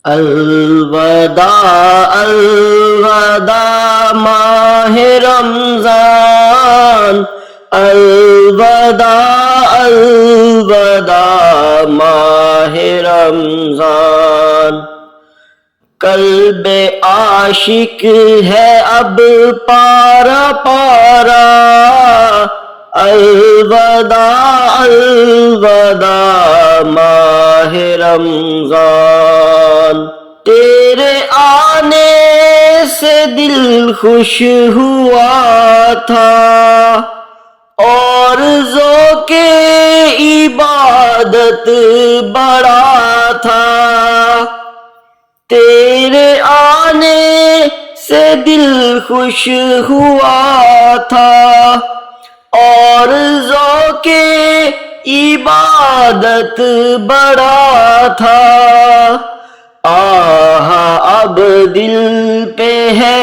الوداع الوداع ماہ رمضان، الوداع الوداع ماہ رمضان۔ قلب عاشق ہے اب پارا پارا، الوداع الوداع ماہ رمضان۔ تیرے آنے سے دل خوش ہوا تھا اور ذوق عبادت بڑا تھا، تیرے آنے سے دل خوش ہوا تھا اور ذوق عبادت بڑا تھا۔ آہ اب دل پہ ہے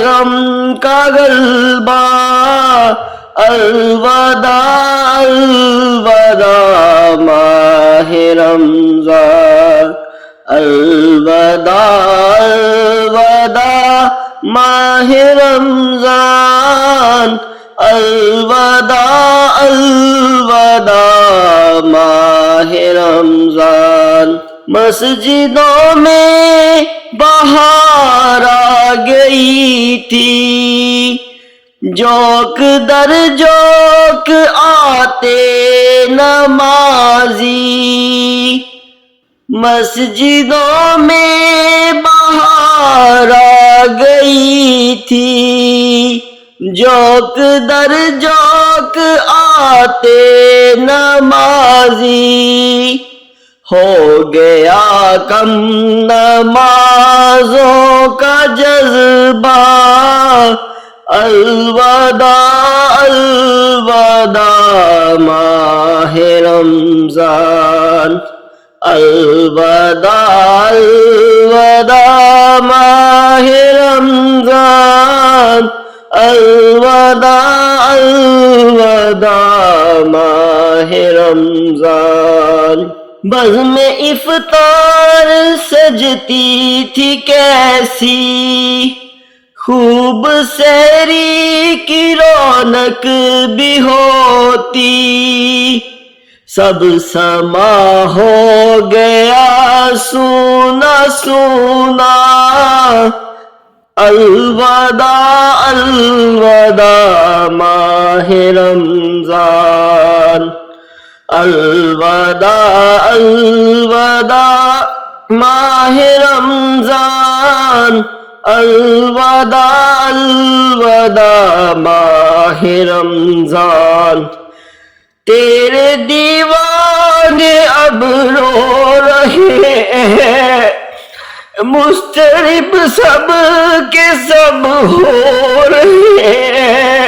غم کا غلبہ، الوداع الوداع ماہ رمضان، الوداع الوداع ماہ رمضان، الوداع الوداع ماہ رمضان۔ مسجدوں میں بہار آ گئی تھی، جوک در جوک آتے نمازی، مسجدوں میں بہار آ گئی تھی، جوک در جوک آتے نمازی، ہو گیا کم نمازوں کا جذبہ، الوداع الوداع ماہ رمضان، الوداع الوداع ماہ رمضان، الوداع الوداع ماہ رمضان۔ بزم افطار سجتی تھی کیسی، خوب سحری کی رونق بھی ہوتی، سب سما ہو گیا سونا سونا، الوداع الوداع ماہ رمضان، الوداع الوداع ماہ رمضان، الوداع الوداع ماہ رمضان۔ تیرے دیوانے اب رو رہے ہیں، مضطرب سب کے سب ہو رہے ہیں،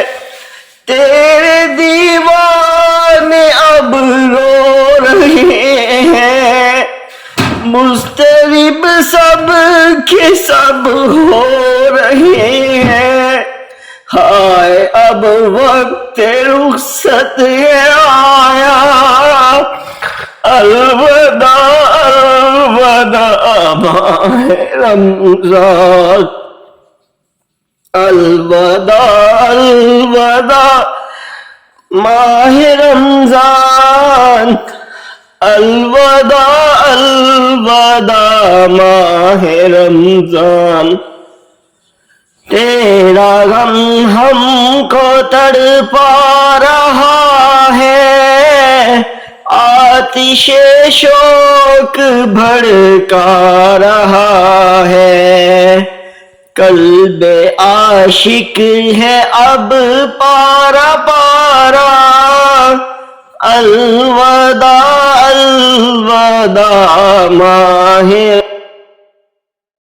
تیرے دیوانے اب رو رہے ہیں، مضطرب سب کے سب ہو رہے ہیں، ہائے اب وقت رخصت آیا، الوداع الوداع ماہ رمضان، الوداع الوداع ماہ رمضان، الوداع الوداع ماہ رمضان۔ تیرا غم ہم کو تڑپا رہا ہے، آتش شوق بھڑکا رہا ہے، قلب عاشق ہے اب پارا پارا، الوداع الوداع ماہ